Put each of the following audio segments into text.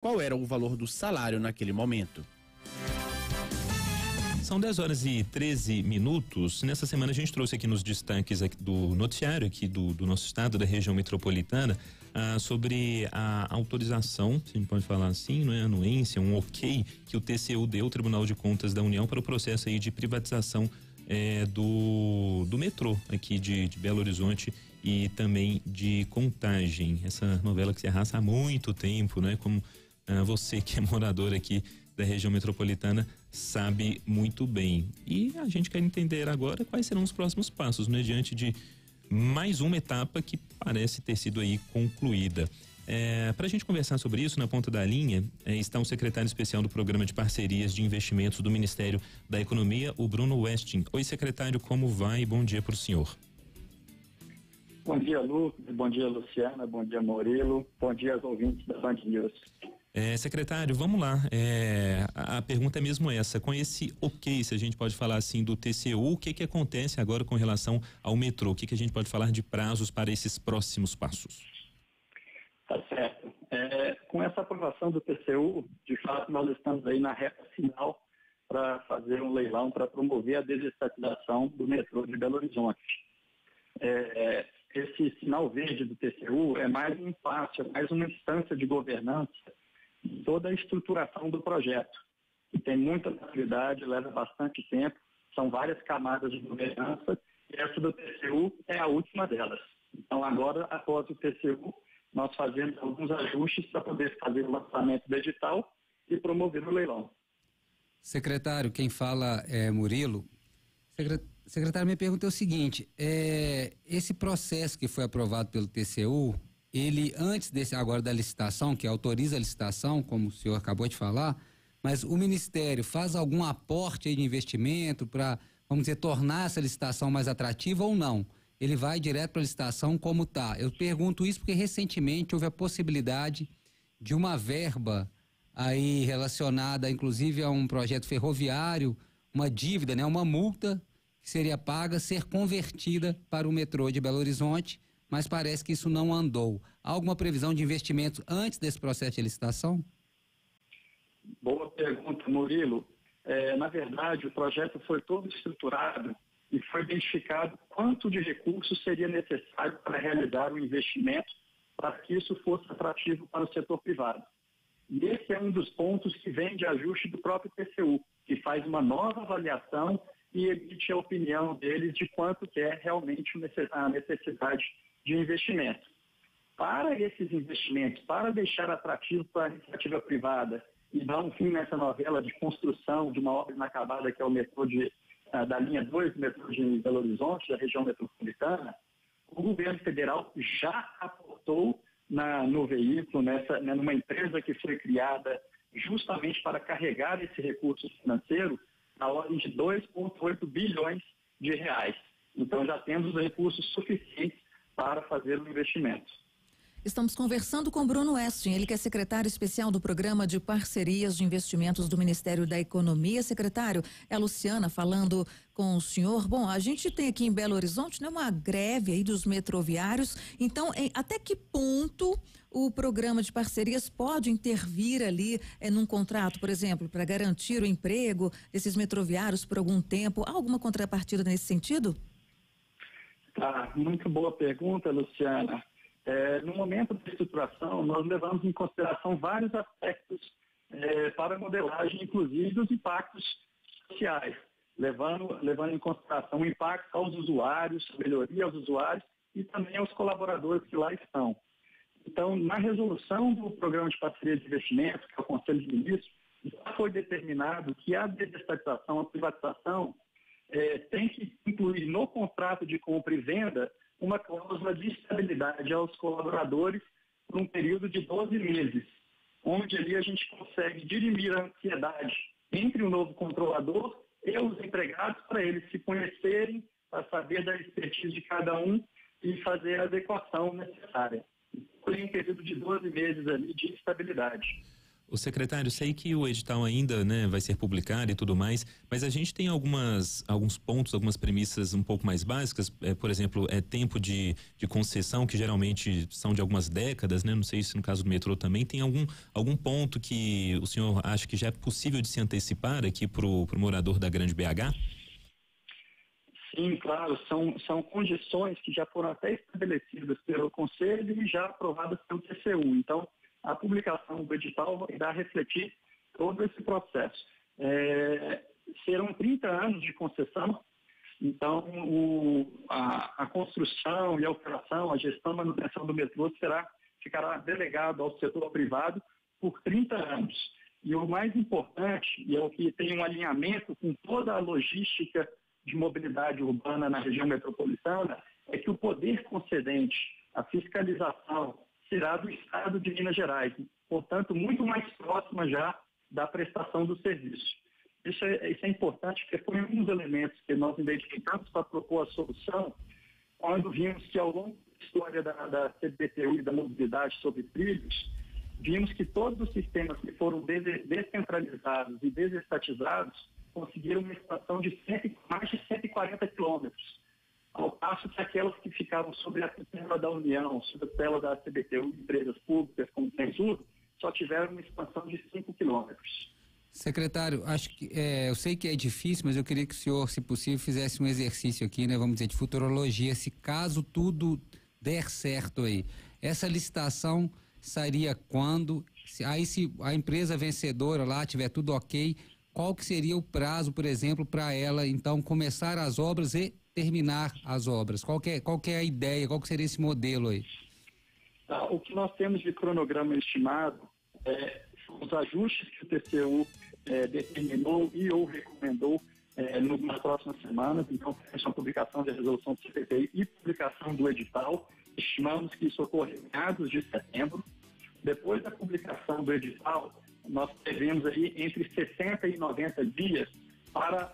qual era o valor do salário naquele momento. São 10h13. Nessa semana a gente trouxe aqui nos destaques aqui do noticiário aqui do nosso estado, da região metropolitana, sobre a autorização, se a gente pode falar assim, não é, anuência, um ok que o TCU deu, o Tribunal de Contas da União, para o processo aí de privatização do metrô aqui de Belo Horizonte e também de Contagem. Essa novela que se arrasta há muito tempo, né? Como você que é morador aqui da região metropolitana sabe muito bem. E a gente quer entender agora quais serão os próximos passos, né? Diante de mais uma etapa que parece ter sido aí concluída. Para a gente conversar sobre isso, na ponta da linha está o secretário especial do Programa de Parcerias de Investimentos do Ministério da Economia, o Bruno Westin. Oi, secretário, como vai? Bom dia para o senhor. Bom dia, Lucas. Bom dia, Luciana. Bom dia, Murilo. Bom dia aos ouvintes da Band News. Secretário, vamos lá. A pergunta é mesmo essa. Com esse ok, se a gente pode falar assim, do TCU, o que acontece agora com relação ao metrô? O que a gente pode falar de prazos para esses próximos passos? Tá certo. Com essa aprovação do TCU, de fato, nós estamos aí na reta final para fazer um leilão para promover a desestatização do metrô de Belo Horizonte. Esse sinal verde do TCU é mais um passo, é mais uma instância de governança de toda a estruturação do projeto, que tem muita maturidade, leva bastante tempo, são várias camadas de governança, e essa do TCU é a última delas. Então, agora, após o TCU, nós fazemos alguns ajustes para poder fazer o lançamento do edital e promover o leilão. Secretário, quem fala é Murilo. Secretário, minha pergunta é o seguinte, esse processo que foi aprovado pelo TCU, ele antes agora da licitação, que autoriza a licitação, como o senhor acabou de falar, mas o Ministério faz algum aporte aí de investimento para, vamos dizer, tornar essa licitação mais atrativa ou não? Ele vai direto para a licitação como está? Eu pergunto isso porque recentemente houve a possibilidade de uma verba aí relacionada, inclusive, a um projeto ferroviário, uma dívida, né, uma multa que seria paga, ser convertida para o metrô de Belo Horizonte, mas parece que isso não andou. Há alguma previsão de investimentos antes desse processo de licitação? Boa pergunta, Murilo. Na verdade, o projeto foi todo estruturado e foi identificado quanto de recursos seria necessário para realizar o investimento para que isso fosse atrativo para o setor privado. E esse é um dos pontos que vem de ajuste do próprio TCU, que faz uma nova avaliação e emite a opinião deles de quanto que é realmente a necessidade de investimento. Para esses investimentos, para deixar atrativo para a iniciativa privada e dar um fim nessa novela de construção de uma obra inacabada que é o metrô da linha 2 do metrô de Belo Horizonte, da região metropolitana, o governo federal já aportou no veículo, numa empresa que foi criada justamente para carregar esse recurso financeiro na ordem de 2,8 bilhões de reais. Então já temos recursos suficientes para fazer o investimento. Estamos conversando com Bruno Westin, ele que é secretário especial do Programa de Parcerias de Investimentos do Ministério da Economia. Secretário, é a Luciana falando com o senhor. Bom, a gente tem aqui em Belo Horizonte, né, uma greve aí dos metroviários. Então, até que ponto o Programa de Parcerias pode intervir ali num contrato, por exemplo, para garantir o emprego desses metroviários por algum tempo? Há alguma contrapartida nesse sentido? Muito boa pergunta, Luciana. No momento da estruturação, nós levamos em consideração vários aspectos para a modelagem, inclusive dos impactos sociais, levando em consideração o impacto aos usuários, a melhoria aos usuários e também aos colaboradores que lá estão. Então, na resolução do Programa de Parceria de Investimentos, que é o Conselho de Ministros, já foi determinado que a desestatização, a privatização, tem que incluir no contrato de compra e venda uma cláusula de estabilidade aos colaboradores por um período de 12 meses, onde ali a gente consegue dirimir a ansiedade entre o novo controlador e os empregados para eles se conhecerem, para saber da expertise de cada um e fazer a adequação necessária. Tem um período de 12 meses ali de estabilidade. O secretário, sei que o edital ainda, né, vai ser publicado e tudo mais, mas a gente tem alguns pontos, algumas premissas um pouco mais básicas, por exemplo, tempo de concessão, que geralmente são de algumas décadas, né? Não sei se no caso do metrô também tem algum ponto que o senhor acha que já é possível de se antecipar aqui pro morador da Grande BH? Sim, claro, são condições que já foram até estabelecidas pelo Conselho e já aprovadas pelo TCU. Então, a publicação do edital vai dar a refletir todo esse processo. Serão 30 anos de concessão, então a construção e a operação, a gestão e manutenção do metrô ficará delegado ao setor privado por 30 anos. E o mais importante, e é o que tem um alinhamento com toda a logística de mobilidade urbana na região metropolitana, é que o poder concedente, a fiscalização, será do Estado de Minas Gerais, portanto, muito mais próxima já da prestação do serviço. Isso é importante, porque foi um dos elementos que nós identificamos para propor a solução, quando vimos que ao longo da história da CBTU e da mobilidade sobre trilhos, vimos que todos os sistemas que foram descentralizados e desestatizados conseguiram uma expansão de mais de 140 quilômetros, ao passo que aquelas que ficavam sob a tutela da União, sob a tutela da CBTU, empresas públicas como o Censul, só tiveram uma expansão de 5 quilômetros. Secretário, acho que eu sei que é difícil, mas eu queria que o senhor, se possível, fizesse um exercício aqui, né? Vamos dizer, de futurologia, se caso tudo der certo aí. Essa licitação sairia quando? Se a empresa vencedora lá tiver tudo ok, qual que seria o prazo, por exemplo, para ela, então, começar as obras e terminar as obras? Qual que é a ideia, qual que seria esse modelo aí? O que nós temos de cronograma estimado os ajustes que o TCU determinou e ou recomendou nas próximas semanas. Então, temos a publicação da resolução do CPTI e publicação do edital. Estimamos que isso ocorre em meados de setembro. Depois da publicação do edital, nós teremos aí entre 60 e 90 dias para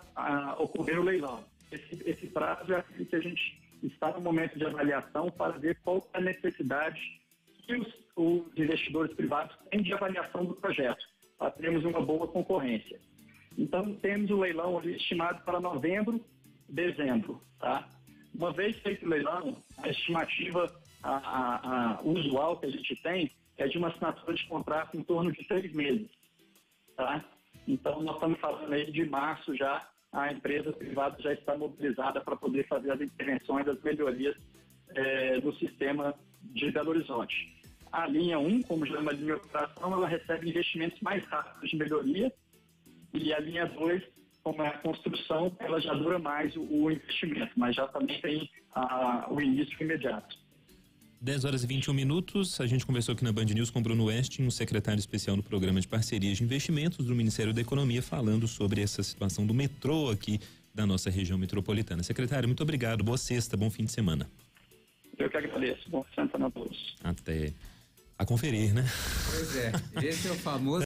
ocorrer o leilão. Esse prazo é aquele que a gente está no momento de avaliação para ver qual é a necessidade que os investidores privados têm de avaliação do projeto, para termos uma boa concorrência. Então, temos o leilão ali estimado para novembro, dezembro. Tá? Uma vez feito o leilão, a estimativa usual que a gente tem é de uma assinatura de contrato em torno de 3 meses. Tá? Então, nós estamos falando aí de março já, a empresa privada já está mobilizada para poder fazer as intervenções, as melhorias no sistema de Belo Horizonte. A linha 1, como já é uma linha de operação, ela recebe investimentos mais rápidos de melhoria, e a linha 2, como é a construção, ela já dura mais o investimento, mas já também tem o início imediato. 10h21, a gente conversou aqui na Band News com Bruno Westin, o secretário especial no Programa de Parcerias de Investimentos do Ministério da Economia, falando sobre essa situação do metrô aqui da nossa região metropolitana. Secretário, muito obrigado, boa sexta, bom fim de semana. Eu que agradeço, bom fim de semana a todos. Até a conferir, né? Pois é, esse é o famoso